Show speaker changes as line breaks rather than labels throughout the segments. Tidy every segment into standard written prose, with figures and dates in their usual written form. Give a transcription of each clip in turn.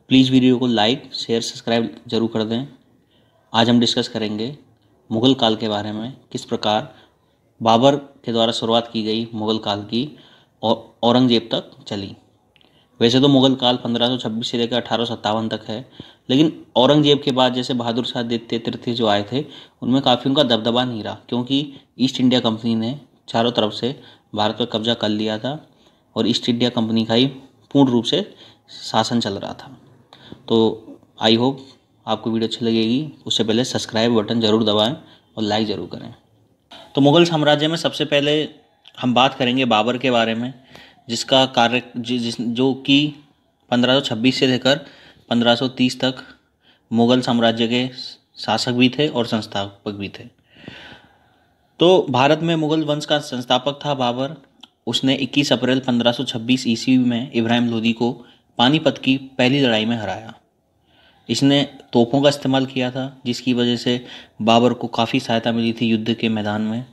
Please video को like share subscribe जरूर कर दें। आज हम डिस्कस करेंगे मुग़ल काल के बारे में, किस प्रकार बाबर के द्वारा शुरुआत की गई मुग़ल काल की और औरंगजेब तक चली। वैसे तो मुग़ल काल 1526 से लेकर 1857 तक है, लेकिन औरंगजेब के बाद जैसे बहादुर शाह द्वितीय तृतीय जो आए थे, उनमें काफ़ी उनका दबदबा नहीं रहा, क्योंकि ईस्ट इंडिया कंपनी ने चारों तरफ से भारत पर कब्जा कर लिया था और ईस्ट इंडिया कंपनी का ही पूर्ण रूप से शासन चल रहा था। तो आई होप आपको वीडियो अच्छी लगेगी। उससे पहले सब्सक्राइब बटन ज़रूर दबाएं और लाइक ज़रूर करें। तो मुग़ल साम्राज्य में सबसे पहले हम बात करेंगे बाबर के बारे में, जिसका कार्य जो कि 1526 से लेकर 1530 तक मुग़ल साम्राज्य के शासक भी थे और संस्थापक भी थे। तो भारत में मुग़ल वंश का संस्थापक था बाबर। उसने 21 अप्रैल 1526 ईस्वी में इब्राहिम लोदी को पानीपत की पहली लड़ाई में हराया। इसने तोपों का इस्तेमाल किया था, जिसकी वजह से बाबर को काफ़ी सहायता मिली थी युद्ध के मैदान में।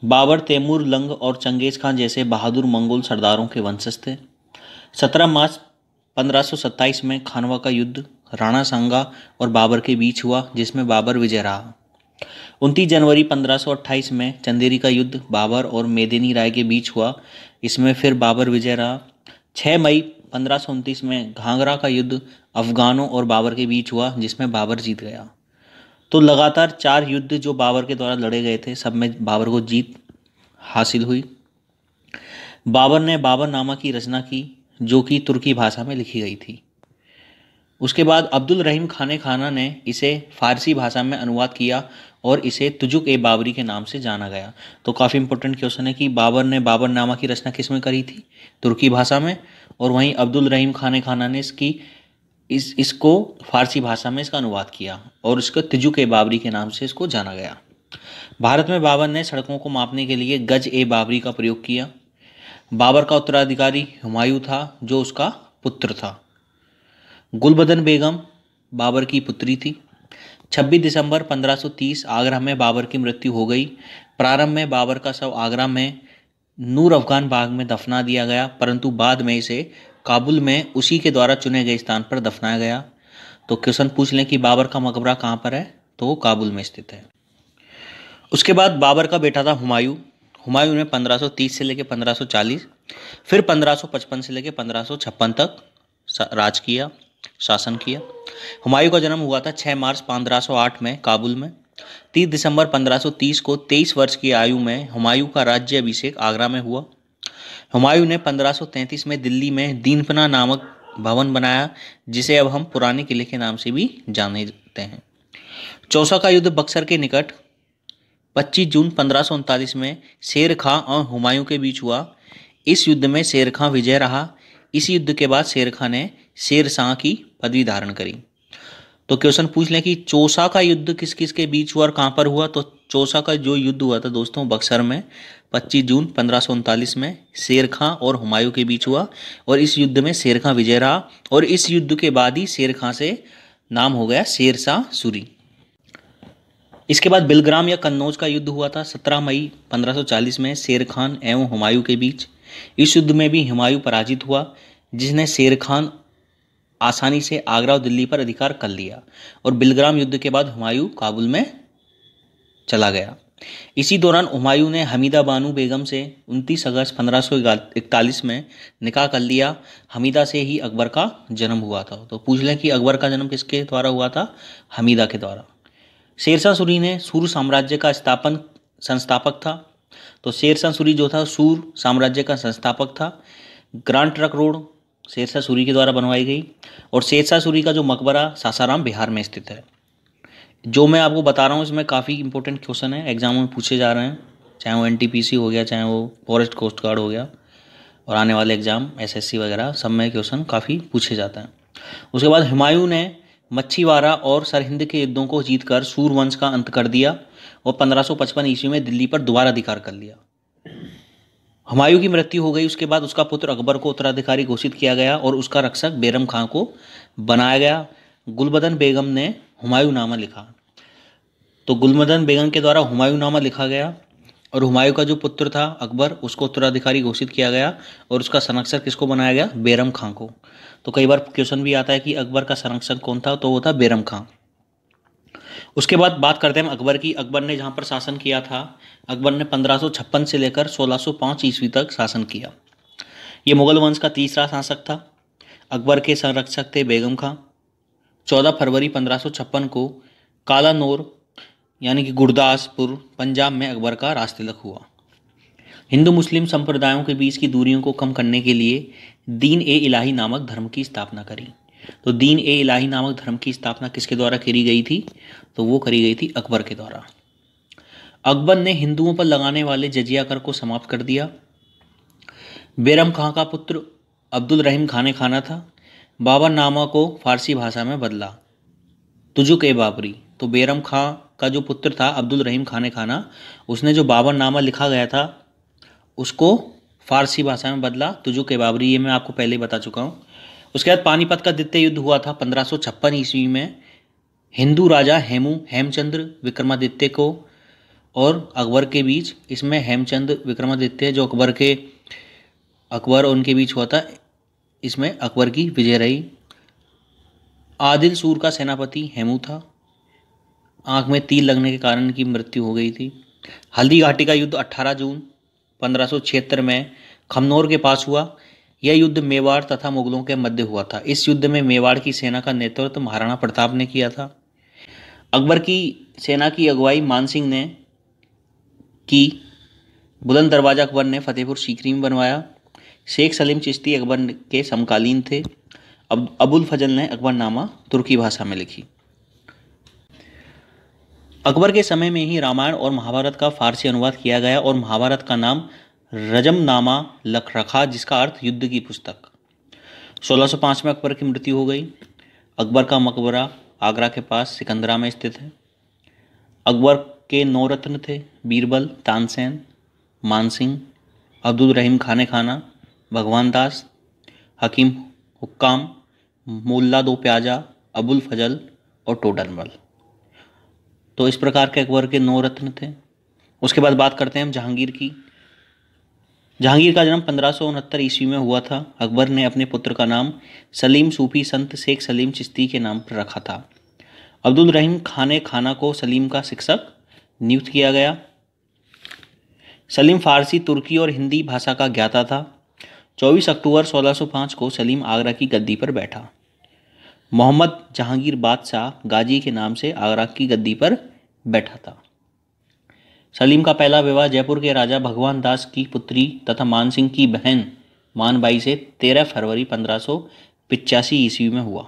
बाबर तैमूर, लंग और चंगेज़ खान जैसे बहादुर मंगोल सरदारों के वंशज थे। 17 मार्च 1527 में खानवा का युद्ध राणा सांगा और बाबर के बीच हुआ, जिसमें बाबर विजय रहा। 29 जनवरी 1528 में चंदेरी का युद्ध बाबर और मेदिनी राय के बीच हुआ, इसमें फिर बाबर विजय रहा। 6 मई 1529 में घाघरा का युद्ध अफगानों और बाबर के बीच हुआ, जिसमें बाबर जीत गया। तो लगातार 4 युद्ध जो बाबर के द्वारा लड़े गए थे, सब में बाबर को जीत हासिल हुई। बाबर ने बाबरनामा की रचना की, जो कि तुर्की भाषा में लिखी गई थी। उसके बाद अब्दुल रहीम खाने खाना ने इसे फारसी भाषा में अनुवाद किया और इसे तुजुक ए बाबरी के नाम से जाना गया। तो काफ़ी इंपॉर्टेंट क्वेश्चन है कि बाबर ने बाबरनामा की रचना किस में करी थी? तुर्की भाषा में। और वहीं अब्दुल रहीम खाने खाना ने इसको फारसी भाषा में इसका अनुवाद किया और इसको तुजुक ए बाबरी के नाम से इसको जाना गया। भारत में बाबर ने सड़कों को मापने के लिए गज ए बाबरी का प्रयोग किया। बाबर का उत्तराधिकारी हुमायूं था, जो उसका पुत्र था। गुलबदन बेगम बाबर की पुत्री थी। 26 दिसंबर 1530 आगरा में बाबर की मृत्यु हो गई। प्रारंभ में बाबर का शव आगरा में नूर अफगान बाग में दफना दिया गया, परंतु बाद में इसे काबुल में उसी के द्वारा चुने गए स्थान पर दफनाया गया। तो क्वेश्चन पूछ लें कि बाबर का मकबरा कहाँ पर है, तो वो काबुल में स्थित है। उसके बाद बाबर का बेटा था हुमायूं। हुमायूं ने 1530 से लेकर 1540, फिर 1555 से लेकर 1556 तक राज किया, शासन किया। हुमायूं का जन्म हुआ था 6 मार्च 1508 में काबुल में। 30 दिसंबर 1530 को 23 वर्ष की आयु में हुमायूं का राज्य अभिषेक आगरा में हुआ। हुमायूं ने 1533 में दिल्ली में दीनपना नामक भवन बनाया, जिसे अब हम पुराने किले के नाम से भी जानते हैं। चौसा का युद्ध बक्सर के निकट 25 जून 1539 में शेर खां और हुमायूं के बीच हुआ। इस युद्ध में शेर खां विजय रहा। इस युद्ध के बाद शेर खां ने शेर शाह की पदवी धारण करी। तो क्वेश्चन पूछ लें कि चौसा का युद्ध किस किस के बीच हुआ और कहाँ पर हुआ? तो चौसा का जो युद्ध हुआ था दोस्तों, बक्सर में 25 जून 1539 में शेर खां और हुमायूं के बीच हुआ और इस युद्ध में शेर खां विजय रहा और इस युद्ध के बाद ही शेर खां से नाम हो गया शेर शाह सूरी। इसके बाद बिलग्राम या कन्नौज का युद्ध हुआ था 17 मई 1540 में शेर खान एवं हुमायूं के बीच। इस युद्ध में भी हुमायूं पराजित हुआ, जिसने शेर खान आसानी से आगरा और दिल्ली पर अधिकार कर लिया और बिलग्राम युद्ध के बाद हुमायूं काबुल में चला गया। इसी दौरान हुमायूं ने हमीदा बानू बेगम से 29 अगस्त 1541 में निकाह कर लिया। हमीदा से ही अकबर का जन्म हुआ था। तो पूछ लें कि अकबर का जन्म किसके द्वारा हुआ था? हमीदा के द्वारा। शेरशाह सूरी ने सूर साम्राज्य का संस्थापक था। तो शेरशाह सूरी जो था सूर साम्राज्य का संस्थापक था। Grand trunk road Sher Shah Suri के द्वारा बनवाई गई और शेरशाह सूरी का जो मकबरा सासाराम बिहार में स्थित है। जो मैं आपको बता रहा हूँ इसमें काफ़ी इंपॉर्टेंट क्वेश्चन है, एग्जामों में पूछे जा रहे हैं, चाहे वो एनटीपीसी हो गया, चाहे वो फॉरेस्ट कोस्ट गार्ड हो गया और आने वाले एग्जाम एसएससी वगैरह, सब में क्वेश्चन काफ़ी पूछे जाता है। उसके बाद हुमायूं ने मच्छीवाड़ा और सरहिंद के युद्धों को जीतकर सूर वंश का अंत कर दिया और 1555 ईस्वी में दिल्ली पर दोबारा अधिकार कर लिया। हुमायूं की मृत्यु हो गई। उसके बाद उसका पुत्र अकबर को उत्तराधिकारी घोषित किया गया और उसका रक्षक बैरम खां को बनाया गया। गुलबदन बेगम ने हुमायूं नामा लिखा। तो गुलबदन बेगम के द्वारा हुमायूं नामा लिखा गया। और हुमायूं का जो पुत्र था अकबर, उसको उत्तराधिकारी घोषित किया गया और उसका संरक्षक किसको बनाया गया? बैरम खां को। तो कई बार क्वेश्चन भी आता है कि अकबर का संरक्षक कौन था, तो वो था बैरम खां। उसके बाद बात करते हैं हम अकबर की। अकबर ने जहाँ पर शासन किया था, अकबर ने 1556 से लेकर 1605 ईस्वी तक शासन किया। ये मुगल वंश का तीसरा शासक था। अकबर के संरक्षक थे बेगम खां। 14 फरवरी 1556 को कालानौर यानी कि गुरदासपुर पंजाब में अकबर का राजतिलक हुआ। हिंदू मुस्लिम संप्रदायों के बीच की दूरियों को कम करने के लिए दीन ए इलाही नामक धर्म की स्थापना करी। तो दीन ए इलाही नामक धर्म की स्थापना किसके द्वारा करी गई थी? तो वो करी गई थी अकबर के द्वारा। अकबर ने हिंदुओं पर लगाने वाले जजिया कर को समाप्त कर दिया। बैरम खां का पुत्र अब्दुल रहीम खाने खाना था। बाबर नामा को फारसी भाषा में बदला, तुजुक ए बाबरी। तो बैरम खां का जो पुत्र था अब्दुल रहीम खाने खाना, उसने जो बाबर नामा लिखा गया था उसको फारसी भाषा में बदला, तुजुक ए बाबरी। ये मैं आपको पहले ही बता चुका हूँ। उसके बाद पानीपत का द्वितीय युद्ध हुआ था 1556 ईस्वी में। हिंदू राजा हेमचंद्र विक्रमादित्य को और अकबर के बीच, इसमें हेमचंद्र विक्रमादित्य जो अकबर और उनके बीच हुआ था, इसमें अकबर की विजय रही। आदिल सूर का सेनापति हेमू था। आंख में तीर लगने के कारण इनकी मृत्यु हो गई थी। हल्दी घाटी का युद्ध 18 जून 1576 में खमनौर के पास हुआ। यह युद्ध मेवाड़ तथा मुगलों के मध्य हुआ था। इस युद्ध में मेवाड़ की सेना का नेतृत्व महाराणा प्रताप ने किया था। अकबर की सेना की अगुवाई मानसिंह ने की। बुलंद दरवाजा अकबर ने फतेहपुर सीकरी में बनवाया। शेख सलीम चिश्ती अकबर के समकालीन थे। अबुल फजल ने अकबरनामा तुर्की भाषा में लिखी। अकबर के समय में ही रामायण और महाभारत का फारसी अनुवाद किया गया और महाभारत का नाम रजमनामा रखा, जिसका अर्थ युद्ध की पुस्तक। 1605 में अकबर की मृत्यु हो गई। अकबर का मकबरा आगरा के पास सिकंदरा में स्थित है। अकबर के 9 रत्न थे: बीरबल, तानसेन, मानसिंह, अब्दुल रहीम खाने खाना, भगवान दास, हकीम हुक्काम, मुल्ला दो प्याजा, अबुल फजल और टोडरमल। तो इस प्रकार के अकबर के 9 रत्न थे। उसके बाद बात करते हैं हम जहांगीर की। जहांगीर का जन्म 1569 ईस्वी में हुआ था। अकबर ने अपने पुत्र का नाम सलीम सूफी संत शेख सलीम चिश्ती के नाम पर रखा था। अब्दुल रहीम खाने खाना को सलीम का शिक्षक नियुक्त किया गया। सलीम फारसी, तुर्की और हिंदी भाषा का ज्ञाता था। 24 अक्टूबर 1605 को सलीम आगरा की गद्दी पर बैठा। मोहम्मद जहांगीर बादशाह गाजी के नाम से आगरा की गद्दी पर बैठा था। सलीम का पहला विवाह जयपुर के राजा भगवान दास की पुत्री तथा मानसिंह की बहन मानबाई से 13 फरवरी 1585 ईस्वी में हुआ।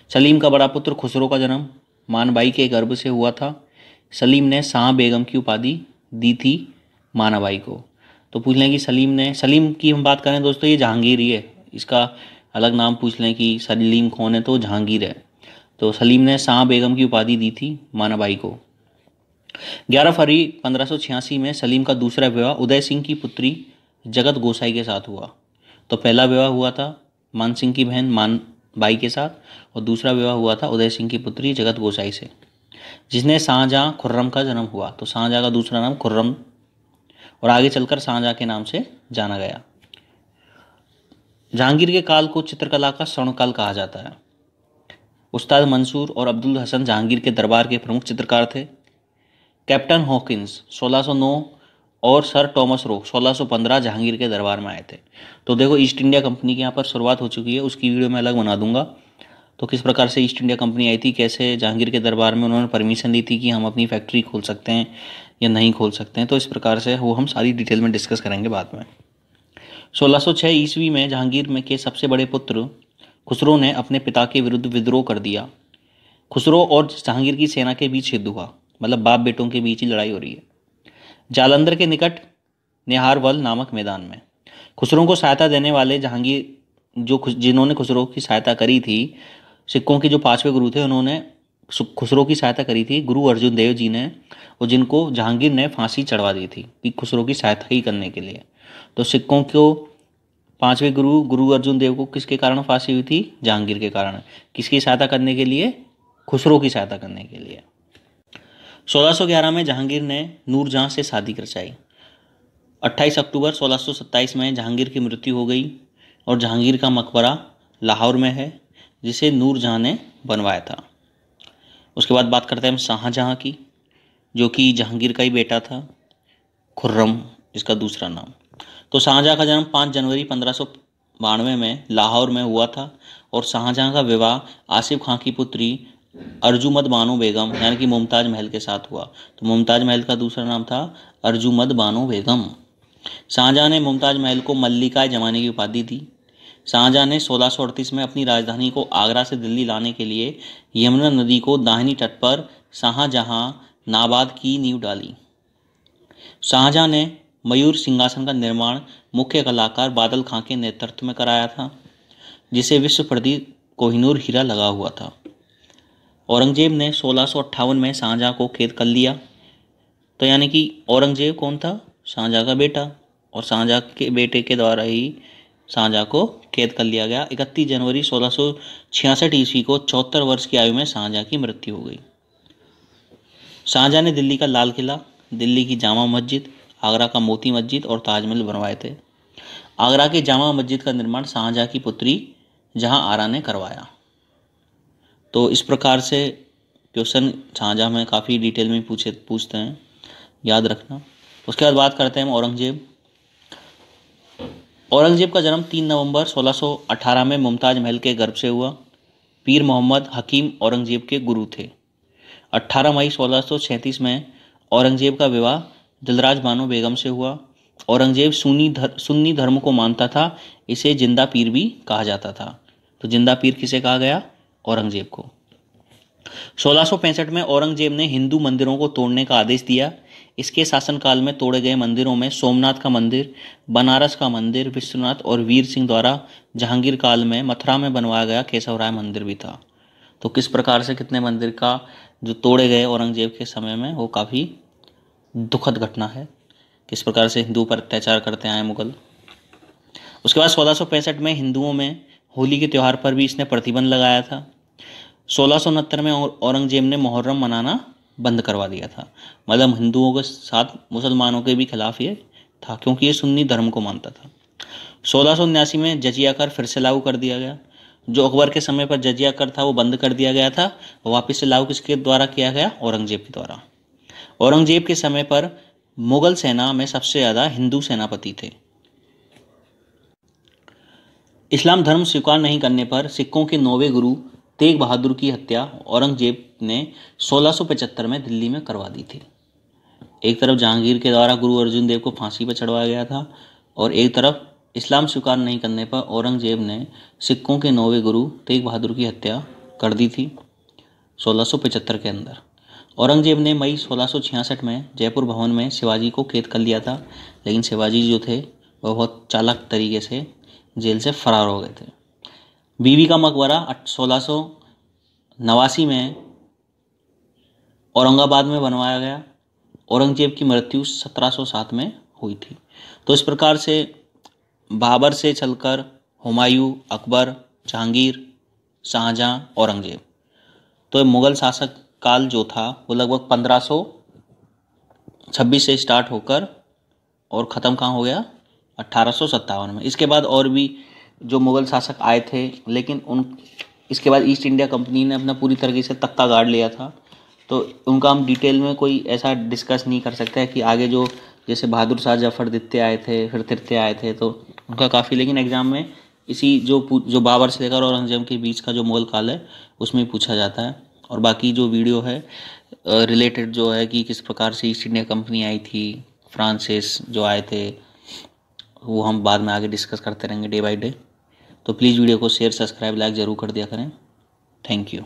सलीम का बड़ा पुत्र खुसरो का जन्म मानबाई के गर्भ से हुआ था। सलीम ने शाह बेगम की उपाधि दी थी मानाबाई को। तो पूछ लें कि सलीम की हम बात करें दोस्तों, ये जहांगीर ही है। इसका अलग नाम पूछ लें कि सलीम कौन है, तो जहांगीर है। तो सलीम ने शाह बेगम की उपाधि दी थी मानाबाई को। 11 फरवरी 1586 में सलीम का दूसरा विवाह उदय सिंह की पुत्री जगत गोसाई के साथ हुआ। तो पहला विवाह हुआ था मानसिंह की बहन मानबाई के साथ और दूसरा विवाह हुआ था उदय सिंह की पुत्री जगत गोसाई से, जिसने शाहजहां खुर्रम का जन्म हुआ। तो शाहजहां का दूसरा नाम खुर्रम और आगे चलकर शाहजहां के नाम से जाना गया। जहांगीर के काल को चित्रकला का स्वर्णकाल कहा जाता है। उस्ताद मंसूर और अब्दुल हसन जहांगीर के दरबार के प्रमुख चित्रकार थे। कैप्टन हॉकिंस 1609 और सर टॉमस रो 1615 जहांगीर के दरबार में आए थे। तो देखो, ईस्ट इंडिया कंपनी की यहाँ पर शुरुआत हो चुकी है, उसकी वीडियो मैं अलग बना दूंगा। तो किस प्रकार से ईस्ट इंडिया कंपनी आई थी, कैसे जहांगीर के दरबार में उन्होंने परमिशन ली थी कि हम अपनी फैक्ट्री खोल सकते हैं या नहीं खोल सकते हैं, तो इस प्रकार से वो हम सारी डिटेल में डिस्कस करेंगे बाद में। 1606 ईस्वी में जहांगीर में के सबसे बड़े पुत्र खुसरो ने अपने पिता के विरुद्ध विद्रोह कर दिया। खुसरो और जहांगीर की सेना के बीच युद्ध हुआ, मतलब बाप बेटों के बीच ही लड़ाई हो रही है। जालंधर के निकट निहारवल नामक मैदान में खुसरो को सहायता देने वाले जहांगीर जिन्होंने खुसरो की सहायता करी थी, सिखों के जो 5वें गुरु थे, उन्होंने खुसरो की सहायता करी थी गुरु अर्जुन देव जी ने, और जिनको जहांगीर ने फांसी चढ़वा दी थी कि खुसरो की सहायता ही करने के लिए। तो सिखों को 5वें गुरु अर्जुन देव को किसके कारण फांसी हुई थी? जहांगीर के कारण। किसकी सहायता करने के लिए? खुसरो की सहायता करने के लिए। 1611 में जहांगीर ने नूरजहां से शादी रचाई। 28 अक्टूबर 1627 में जहांगीर की मृत्यु हो गई और जहांगीर का मकबरा लाहौर में है, जिसे नूरजहां ने बनवाया था। उसके बाद बात करते हैं हम शाहजहां की, जो कि जहांगीर का ही बेटा था, खुर्रम इसका दूसरा नाम। तो शाहजहां का जन्म 5 जनवरी 1592 में लाहौर में हुआ था और शाहजहां का विवाह आसिफ खां की पुत्री अर्जुमंद बानो बेगम यानी कि मुमताज महल के साथ हुआ। तो मुमताज महल का दूसरा नाम था अर्जुमंद बानो बेगम। शाहजहां ने मुमताज महल को मल्लिका जमाने की उपाधि दी। शाहजहां ने 1638 में अपनी राजधानी को आगरा से दिल्ली लाने के लिए यमुना नदी को दाहिनी तट पर शाहजहां नाबाद की नींव डाली। शाहजहां ने मयूर सिंहासन का निर्माण मुख्य कलाकार बादल खां के नेतृत्व में कराया था, जिसे विश्व प्रसिद्ध कोहिनूर हीरा लगा हुआ था। औरंगजेब ने 1658 में शाहजहां को कैद कर लिया। तो यानी कि औरंगजेब कौन था? शाहजहां का बेटा, और शाहजहां के बेटे के द्वारा ही शाहजहां को कैद कर लिया गया। 31 जनवरी 1666 ईस्वी को 74 वर्ष की आयु में शाहजहां की मृत्यु हो गई। शाहजहां ने दिल्ली का लाल किला, दिल्ली की जामा मस्जिद, आगरा का मोती मस्जिद और ताजमहल बनवाए थे। आगरा के जामा मस्जिद का निर्माण शाहजहां की पुत्री जहां आरा ने करवाया। तो इस प्रकार से क्वेश्चन शाहजहां में काफ़ी डिटेल में पूछते हैं, याद रखना। उसके बाद बात करते हैं हम औरंगजेब। औरंगजेब का जन्म 3 नवंबर 1618 में मुमताज महल के गर्भ से हुआ। पीर मोहम्मद हकीम औरंगजेब के गुरु थे। 18 मई 1637 में औरंगजेब का विवाह दिलराज बानो बेगम से हुआ। औरंगजेब सुन्नी धर्म को मानता था, इसे जिंदा पीर भी कहा जाता था। तो जिंदा पीर किसे कहा गया? औरंगजेब को। 1665 में औरंगजेब ने हिंदू मंदिरों को तोड़ने का आदेश दिया। इसके शासनकाल में तोड़े गए मंदिरों में सोमनाथ का मंदिर, बनारस का मंदिर, विश्वनाथ और वीर सिंह द्वारा जहांगीर काल में मथुरा में बनवाया गया केशवराय मंदिर भी था। तो किस प्रकार से कितने मंदिर का जो तोड़े गए औरंगजेब के समय में, वो काफ़ी दुखद घटना है, किस प्रकार से हिंदू पर अत्याचार करते आए मुगल। उसके बाद 1665 में हिंदुओं में होली के त्यौहार पर भी इसने प्रतिबंध लगाया था। 1669 में औरंगजेब ने मुहर्रम मनाना बंद करवा दिया था। मतलब हिंदुओं के साथ मुसलमानों के भी खिलाफ ये था, क्योंकि ये सुन्नी धर्म को मानता था। 1679 में जजिया कर फिर से लागू कर दिया गया। जो अकबर के समय पर जजिया कर था वो बंद कर दिया गया था, वापस से लागू किसके द्वारा किया गया? औरंगजेब के द्वारा। औरंगजेब के समय पर मुगल सेना में सबसे ज़्यादा हिंदू सेनापति थे। इस्लाम धर्म स्वीकार नहीं करने पर सिखों के 9वें गुरु तेग बहादुर की हत्या औरंगजेब ने 1675 में दिल्ली में करवा दी थी। एक तरफ जहांगीर के द्वारा गुरु अर्जुन देव को फांसी पर चढ़वाया गया था और एक तरफ इस्लाम स्वीकार नहीं करने पर औरंगजेब ने सिखों के 9वें गुरु तेग बहादुर की हत्या कर दी थी 1675 के अंदर। औरंगजेब ने मई 1666 में जयपुर भवन में शिवाजी को कैद कर लिया था, लेकिन शिवाजी जो थे वह बहुत चालाक तरीके से जेल से फरार हो गए थे। बीबी का मकबरा 1689 में औरंगाबाद में बनवाया गया। औरंगजेब की मृत्यु 1707 में हुई थी। तो इस प्रकार से बाबर से चलकर हुमायूं, अकबर, जहांगीर, शाहजहां, औरंगजेब, तो मुगल शासक काल जो था वो लगभग 1526 से स्टार्ट होकर और ख़त्म कहाँ हो गया? 1857 में। इसके बाद और भी जो मुगल शासक आए थे, लेकिन इसके बाद ईस्ट इंडिया कंपनी ने अपना पूरी तरीके से तख्ता गाड़ लिया था, तो उनका हम डिटेल में कोई ऐसा डिस्कस नहीं कर सकते हैं कि आगे जो जैसे बहादुर शाह जफर द्वितीय आए थे, फिर तृतीय आए थे, तो उनका काफ़ी, लेकिन एग्जाम में इसी जो बाबर से लेकर औरंगजेब के बीच का जो मुगल काल है उसमें पूछा जाता है। और बाकी जो वीडियो है रिलेटेड जो है कि किस प्रकार से ईस्ट इंडिया कंपनी आई थी, फ्रांसिस जो आए थे, वो हम बाद में आगे डिस्कस करते रहेंगे डे बाय डे। तो प्लीज़ वीडियो को शेयर, सब्सक्राइब, लाइक ज़रूर कर दिया करें। Thank you.